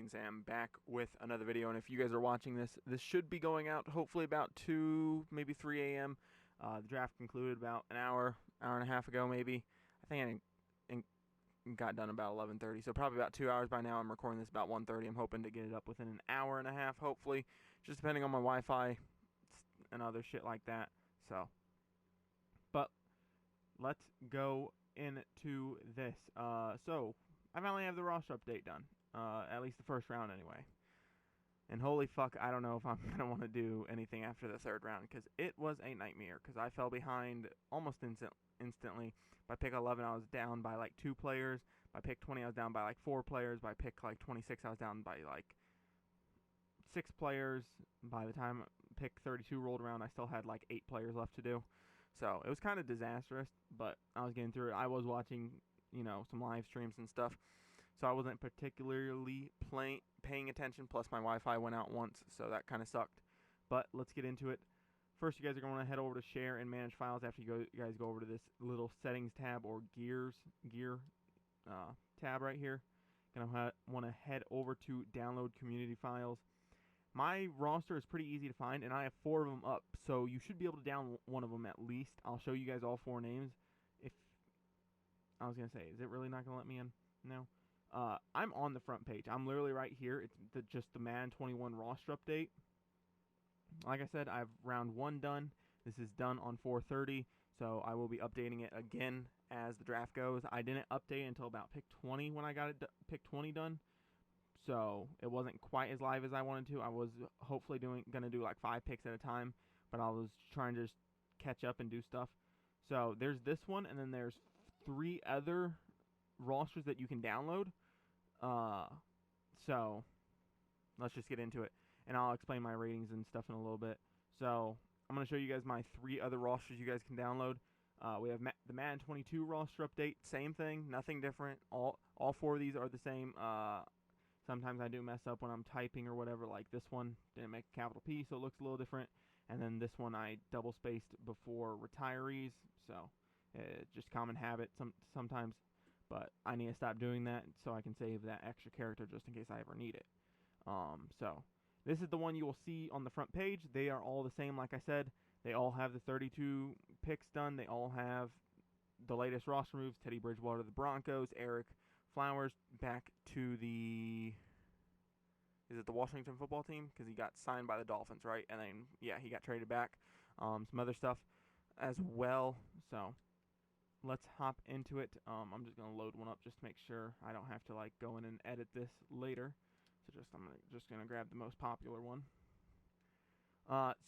GreenMachineSam back with another video. And if you guys are watching this, this should be going out hopefully about 2, maybe 3 a.m. The draft concluded about an hour and a half ago, maybe. I think I got done about 11:30, so probably about 2 hours by now. I'm recording this about 1:30. I'm hoping to get it up within an hour and a half, hopefully, just depending on my Wi-Fi and other shit like that. So, but let's go into this. So I finally have the roster update done, at least the first round anyway. And holy fuck, I don't know if I'm going to want to do anything after the third round, because it was a nightmare, because I fell behind almost instantly. By pick 11, I was down by like 2 players. By pick 20, I was down by like 4 players. By pick like 26, I was down by like 6 players. By the time pick 32 rolled around, I still had like 8 players left to do. So it was kind of disastrous, but I was getting through it. I was watching, some live streams and stuff, so I wasn't particularly paying attention. Plus, my Wi-Fi went out once, so that kind of sucked. But let's get into it. First, you guys are going to head over to Share and Manage Files after you guys go over to this little Settings tab or Gear tab right here. Going to want to head over to Download Community Files. My roster is pretty easy to find, and I have 4 of them up, so you should be able to download one of them at least. I'll show you guys all 4 names. If I was going to say, is it really not going to let me in? No. I'm on the front page. I'm literally right here. It's just the Madden 21 roster update. Like I said, I have round 1 done. This is done on 4:30, so I will be updating it again as the draft goes. I didn't update until about pick 20 when I got it pick 20 done. So it wasn't quite as live as I wanted to. I was hopefully gonna do like 5 picks at a time, but I was trying to just catch up and do stuff. So there's this one, and then there's 3 other rosters that you can download. So let's just get into it, and I'll explain my ratings and stuff in a little bit. So I'm gonna show you guys my 3 other rosters you guys can download. We have the Madden 22 roster update, same thing, nothing different. All 4 of these are the same. Sometimes I do mess up when I'm typing or whatever, like this one didn't make a capital P, so it looks a little different. And then this one I double spaced before retirees, so just common habit sometimes. But I need to stop doing that so I can save that extra character just in case I ever need it. So this is the one you will see on the front page. They are all the same, like I said. They all have the 32 picks done. They all have the latest roster moves. Teddy Bridgewater, the Broncos. Eric Flowers back to the Washington football team, because he got signed by the Dolphins, right? And then, yeah, he got traded back. Some other stuff as well. So let's hop into it. I'm just going to load one up just to make sure I don't have to like go in and edit this later. So I'm just going to grab the most popular one.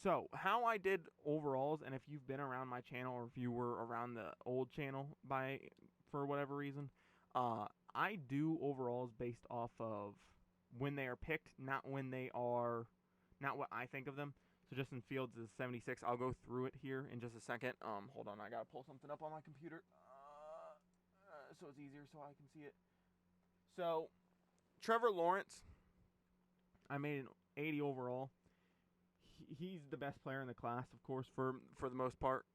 So how I did overalls, and if you've been around my channel or if you were around the old channel for whatever reason, I do overalls based off of when they are picked, not what I think of them. So Justin Fields is 76. I'll go through it here in just a second. Hold on, I gotta pull something up on my computer, so it's easier so I can see it. So Trevor Lawrence, I made an 80 overall. He's the best player in the class, of course, for the most part.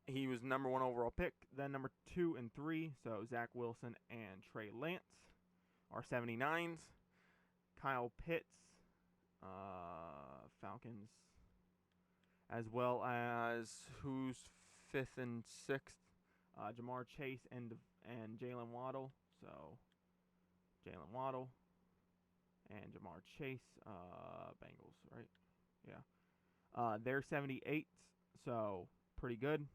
He was number 1 overall pick. Then number 2 and 3, so Zach Wilson and Trey Lance, are 79s. Kyle Pitts, Falcons, as well as who's 5th and 6th, Jamar Chase and Jalen Waddle. So Jalen Waddle and Jamar Chase, Bengals, right? Yeah. They're 78s, so pretty good.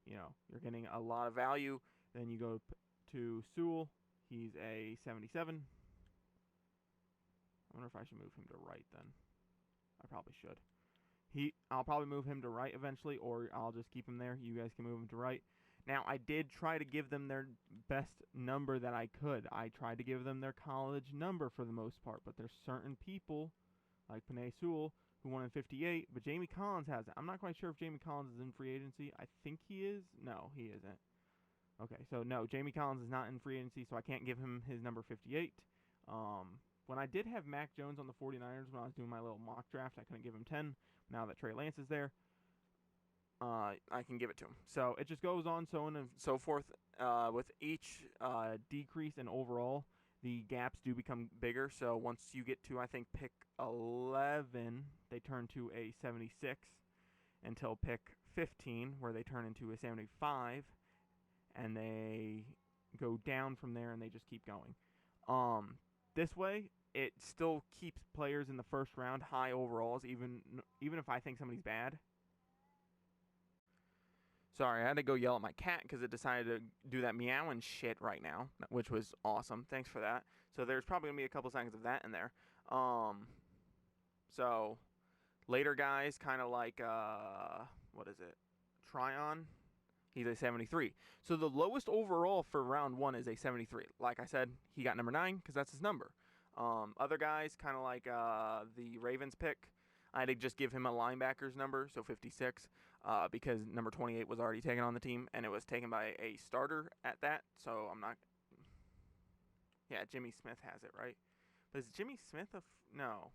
You're getting a lot of value. Then you go to Sewell. He's a 77. I wonder if I should move him to right then. I probably should. I'll probably move him to right eventually, or I'll just keep him there. You guys can move him to right. Now, I did try to give them their best number that I could. I tried to give them their college number for the most part, but there's certain people, like Penei Sewell, who won in 58, but Jamie Collins has it. I'm not quite sure if Jamie Collins is in free agency. I think he is. No, he isn't. Okay, so no, Jamie Collins is not in free agency, so I can't give him his number 58. When I did have Mac Jones on the 49ers when I was doing my little mock draft, I couldn't give him 10. Now that Trey Lance is there, I can give it to him. So it just goes on, so on and so forth. With each decrease in overall, the gaps do become bigger. So once you get to, I think, pick 11, they turn to a 76, until pick 15, where they turn into a 75, and they go down from there, and they just keep going. This way, it still keeps players in the first round high overalls, even if I think somebody's bad. Sorry, I had to go yell at my cat because it decided to do that meowing shit right now, which was awesome. Thanks for that. So there's probably going to be a couple seconds of that in there. So later guys, kind of like, what is it? Tryon. He's a 73. So the lowest overall for round 1 is a 73. Like I said, he got number 9 because that's his number. Other guys, kind of like the Ravens pick, I had to just give him a linebacker's number, so 56, because number 28 was already taken on the team, and it was taken by a starter at that, so I'm not... Yeah, Jimmy Smith has it, right? But is Jimmy Smith no.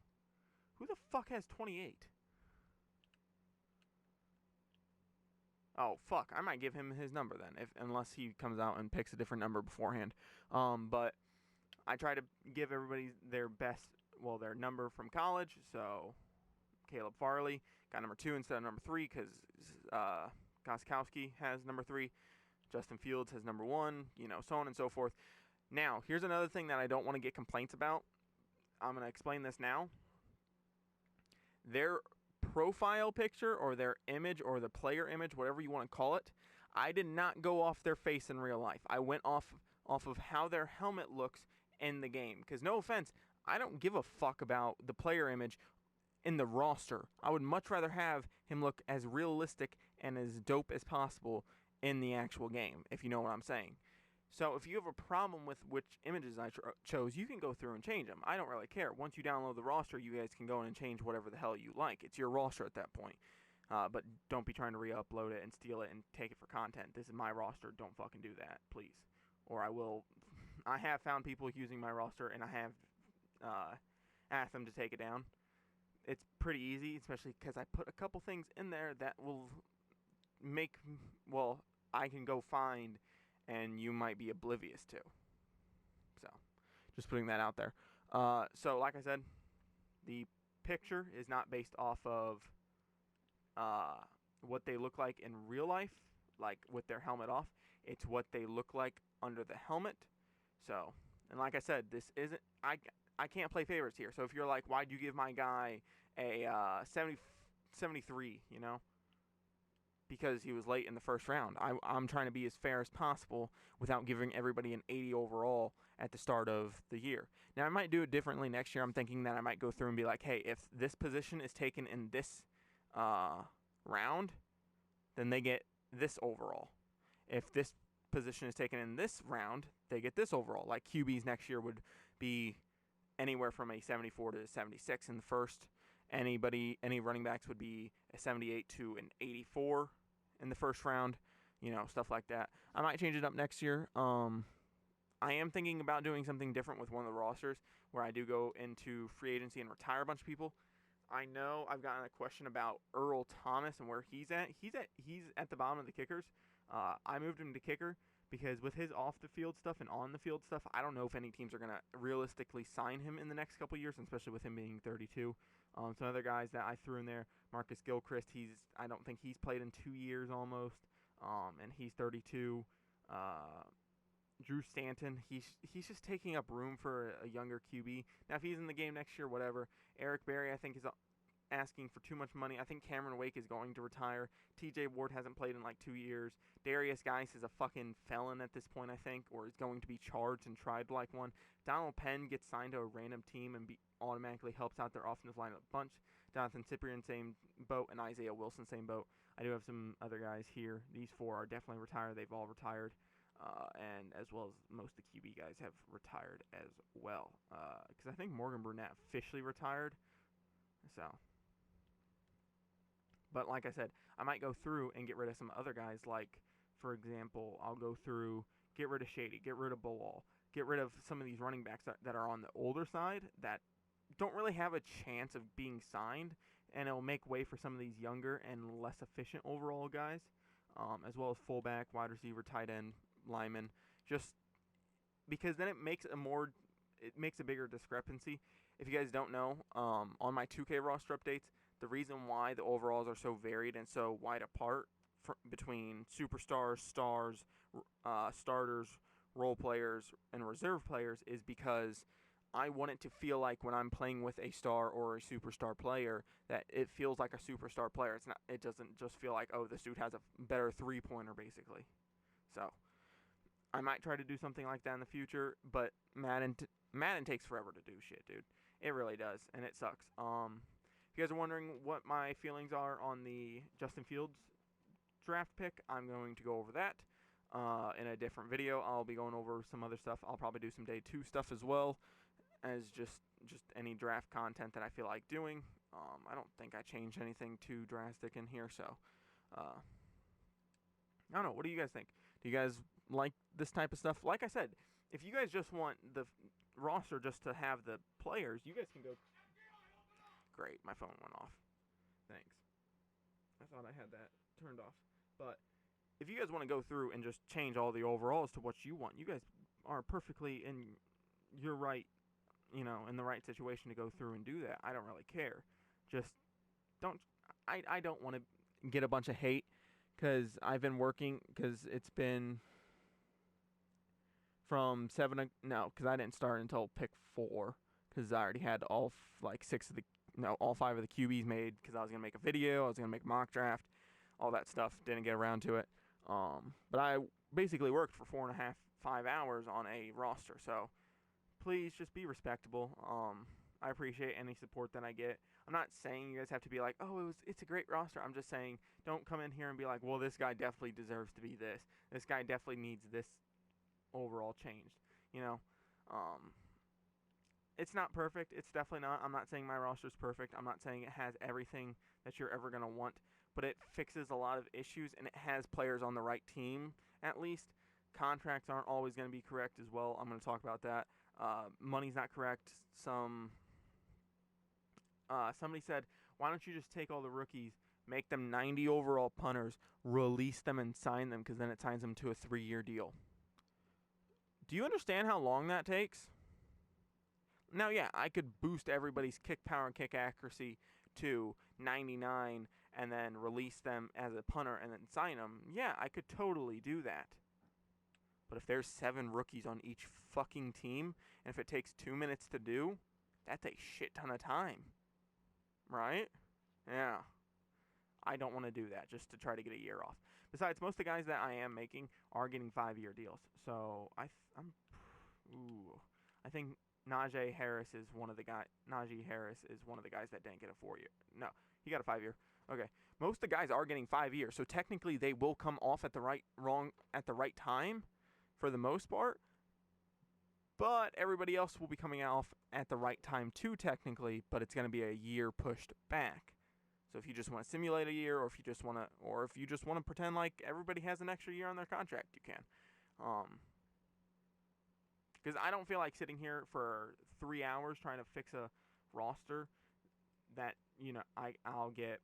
Who the fuck has 28? Oh, fuck. I might give him his number then, unless he comes out and picks a different number beforehand. But I try to give everybody their best, well, their number from college. So Caleb Farley got number 2 instead of number 3 because Gostkowski has number 3. Justin Fields has number 1, so on and so forth. Now, here's another thing that I don't want to get complaints about. I'm going to explain this now. Their profile picture or their image or the player image, whatever you want to call it, I did not go off their face in real life. I went off of how their helmet looks in the game. Because no offense, I don't give a fuck about the player image in the roster. I would much rather have him look as realistic and as dope as possible in the actual game, if you know what I'm saying. So if you have a problem with which images I chose, you can go through and change them. I don't really care. Once you download the roster, you guys can go in and change whatever the hell you like. It's your roster at that point. But don't be trying to re-upload it and steal it and take it for content. This is my roster. Don't fucking do that, please. Or I will... I have found people using my roster, and I have asked them to take it down. It's pretty easy, especially because I put a couple things in there that will make... Well, I can go find... and you might be oblivious to. So, just putting that out there. So, like I said, the picture is not based off of what they look like in real life, like with their helmet off. It's what they look like under the helmet. So, and like I said, this isn't... I can't play favorites here. So, if you're like, why'd you give my guy a 73, because he was late in the first round. I'm trying to be as fair as possible without giving everybody an 80 overall at the start of the year. Now, I might do it differently next year. I'm thinking that I might go through and be like, hey, if this position is taken in this round, then they get this overall. If this position is taken in this round, they get this overall. Like QBs next year would be anywhere from a 74 to 76 in the first. Any running backs would be a 78 to an 84 in the first round, stuff like that. I might change it up next year. I am thinking about doing something different with one of the rosters where I do go into free agency and retire a bunch of people. I know I've gotten a question about Earl Thomas and where he's at. He's at the bottom of the kickers. I moved him to kicker because with his off-the-field stuff and on-the-field stuff, I don't know if any teams are going to realistically sign him in the next couple years, especially with him being 32. Some other guys that I threw in there, Marcus Gilchrist, I don't think he's played in 2 years almost, and he's 32. Drew Stanton, he's just taking up room for a younger QB. Now, if he's in the game next year, whatever. Eric Berry, I think, is asking for too much money. I think Cameron Wake is going to retire. TJ Ward hasn't played in like 2 years. Darius Geis is a fucking felon at this point, I think, or is going to be charged and tried like one. Donald Penn gets signed to a random team and automatically helps out their offensive line a bunch. Jonathan Cyprian, same boat, and Isaiah Wilson, same boat. I do have some other guys here. These 4 are definitely retired. They've all retired. And as well as most of the QB guys have retired as well. Because I think Morgan Burnett officially retired. So... But like I said, I might go through and get rid of some other guys. Like, for example, I'll go through, get rid of Shady, get rid of Bowall, get rid of some of these running backs that are on the older side that don't really have a chance of being signed and it'll make way for some of these younger and less efficient overall guys, as well as fullback, wide receiver, tight end, lineman, just because then it makes a bigger discrepancy. If you guys don't know, on my 2K roster updates, the reason why the overalls are so varied and so wide apart between superstars, stars, starters, role players, and reserve players is because I want it to feel like when I'm playing with a star or a superstar player that it feels like a superstar player. It's not. It doesn't just feel like, oh, this dude has a better three-pointer, basically. So I might try to do something like that in the future, but Madden takes forever to do shit, dude. It really does, and it sucks. If you guys are wondering what my feelings are on the Justin Fields draft pick, I'm going to go over that in a different video. I'll be going over some other stuff. I'll probably do some day 2 stuff as well as just any draft content that I feel like doing. I don't think I changed anything too drastic in here, so I don't know. What do you guys think? Do you guys like this type of stuff? Like I said, if you guys just want the roster just to have the players, you guys can go. Great, my phone went off. Thanks. I thought I had that turned off. But if you guys want to go through and just change all the overalls to what you want, you guys are perfectly in your right, in the right situation to go through and do that. I don't really care. Just don't. I don't want to get a bunch of hate because I've been working because it's been from 7 to, no, because I didn't start until pick 4 because I already had all 5 of the QBs made because I was going to make a video, I was going to make a mock draft, all that stuff. Didn't get around to it. But I basically worked for 4.5, 5 hours on a roster. So please just be respectable. I appreciate any support that I get. I'm not saying you guys have to be like, oh, it's a great roster. I'm just saying don't come in here and be like, well, this guy definitely deserves to be this. This guy definitely needs this overall changed. It's not perfect. It's definitely not. I'm not saying my roster's perfect. I'm not saying it has everything that you're ever going to want, but it fixes a lot of issues, and it has players on the right team, at least. Contracts aren't always going to be correct as well. I'm going to talk about that. Money's not correct. Somebody said, why don't you just take all the rookies, make them 90 overall punters, release them and sign them, because then it signs them to a 3-year deal. Do you understand how long that takes? Now, yeah, I could boost everybody's kick power and kick accuracy to 99 and then release them as a punter and then sign them. Yeah, I could totally do that. But if there's 7 rookies on each fucking team, and if it takes 2 minutes to do, that's a shit ton of time. Right? Yeah. I don't want to do that just to try to get a year off. Besides, most of the guys that I am making are getting 5-year deals. So I think Najee Harris is one of the guys that didn't get a 4-year. No, he got a 5-year. Okay. Most of the guys are getting 5 years, so technically they will come off at the right time for the most part. But everybody else will be coming off at the right time too, technically, but it's going to be a year pushed back. So if you just want to simulate a year, or if you just want to pretend like everybody has an extra year on their contract, you can. Because I don't feel like sitting here for 3 hours trying to fix a roster that, I'll get,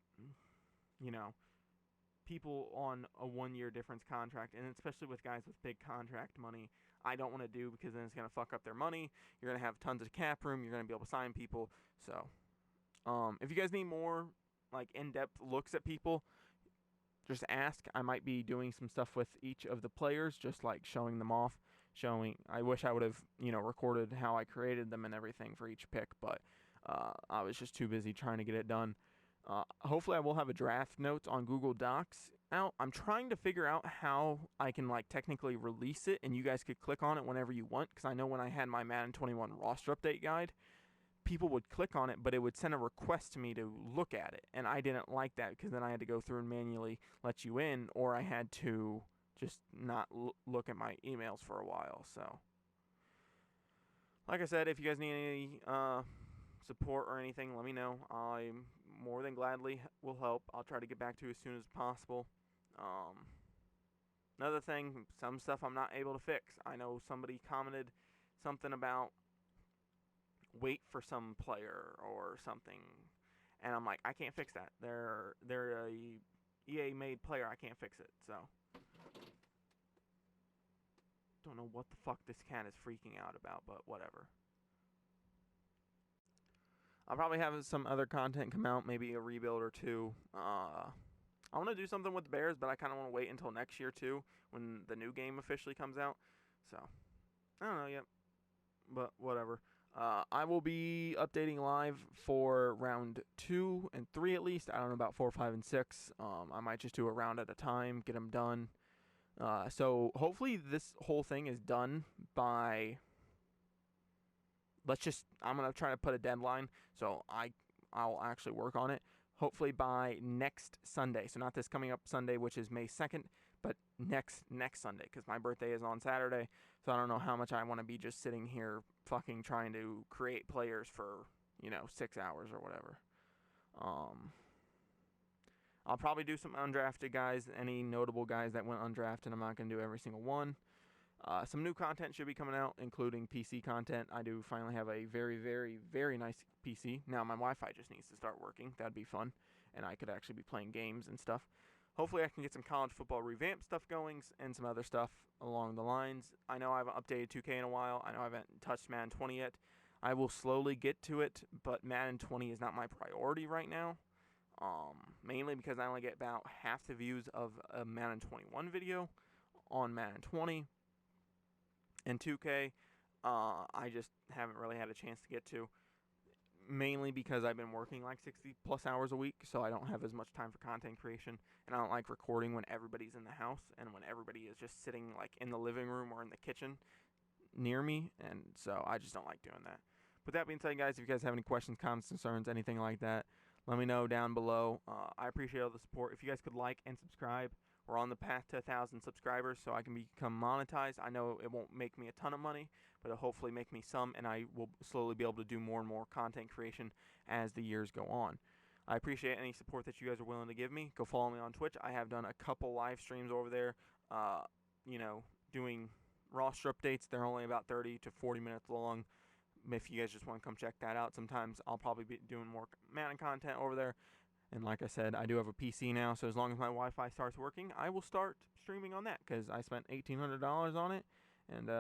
people on a 1-year difference contract, and especially with guys with big contract money, I don't want to do, because then it's going to fuck up their money. You're going to have tons of cap room. You're going to be able to sign people. So, if you guys need more, in-depth looks at people, just ask. I might be doing some stuff with each of the players, just showing them off. I wish I would have, recorded how I created them and everything for each pick, but I was just too busy trying to get it done. Hopefully I will have a draft notes on Google Docs out. I'm trying to figure out how I can technically release it and you guys could click on it whenever you want, because I know when I had my Madden 21 roster update guide, people would click on it, but it would send a request to me to look at it, and I didn't like that, because then I had to go through and manually let you in, or I had to just not look at my emails for a while. So like I said, if you guys need any support or anything, let me know. I'm more than gladly will help. I'll try to get back to you as soon as possible. Another thing, some stuff I'm not able to fix. I know somebody commented something about wait for some player or something, And I'm like, I can't fix that. They're a EA made player. I can't fix it. So don't know what the fuck this cat is freaking out about, but whatever. I'll probably have some other content come out, maybe a rebuild or two. I want to do something with the Bears, but I kind of want to wait until next year too, when the new game officially comes out. So I don't know yet, but whatever. I will be updating live for round 2 and 3 at least. I don't know about 4, 5, and 6. I might just do a round at a time, get them done. So hopefully this whole thing is done by. I'm gonna try to put a deadline, so I'll actually work on it. Hopefully by next Sunday. So not this coming up Sunday, which is May 2nd, but next Sunday, because my birthday is on Saturday. So I don't know how much I want to be just sitting here fucking trying to create players for, 6 hours or whatever. I'll probably do some undrafted guys, any notable guys that went undrafted. I'm not going to do every single one. Some new content should be coming out, including PC content. I do finally have a very, very, very nice PC. Now my Wi-Fi just needs to start working. That'd be fun, and I could actually be playing games and stuff. Hopefully I can get some college football revamp stuff going and some other stuff along the lines. I know I haven't updated 2K in a while. I know I haven't touched Madden 20 yet. I will slowly get to it, but Madden 20 is not my priority right now. Mainly because I only get about half the views of a Madden 21 video on Madden 20. And 2K, I just haven't really had a chance to get to. Mainly because I've been working like 60 plus hours a week, so I don't have as much time for content creation. And I don't like recording when everybody's in the house and when everybody is just sitting like in the living room or in the kitchen near me. And so I just don't like doing that. With that being said, guys, if you guys have any questions, comments, concerns, anything like that, let me know down below. I appreciate all the support. If you guys could like and subscribe. We're on the path to 1,000 subscribers, so I can become monetized. I know it won't make me a ton of money, but it'll hopefully make me some, and I will slowly be able to do more and more content creation as the years go on. I appreciate any support that you guys are willing to give me. Go follow me on Twitch. I have done a couple live streams over there, doing roster updates. They're only about 30 to 40 minutes long. If you guys just want to come check that out, sometimes I'll probably be doing more Madden content over there. And like I said, I do have a PC now, so as long as my Wi-Fi starts working, I will start streaming on that, because I spent $1,800 on it, and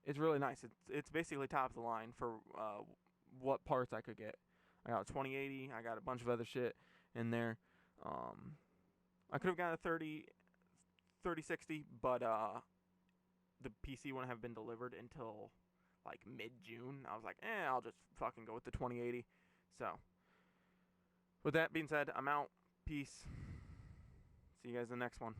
it's really nice. It's basically top of the line for what parts I could get. I got a 2080, I got a bunch of other shit in there. I could have got a 3060, but the PC wouldn't have been delivered until like mid-June. I was like, I'll just fucking go with the 2080. So with that being said, I'm out. Peace. See you guys in the next one.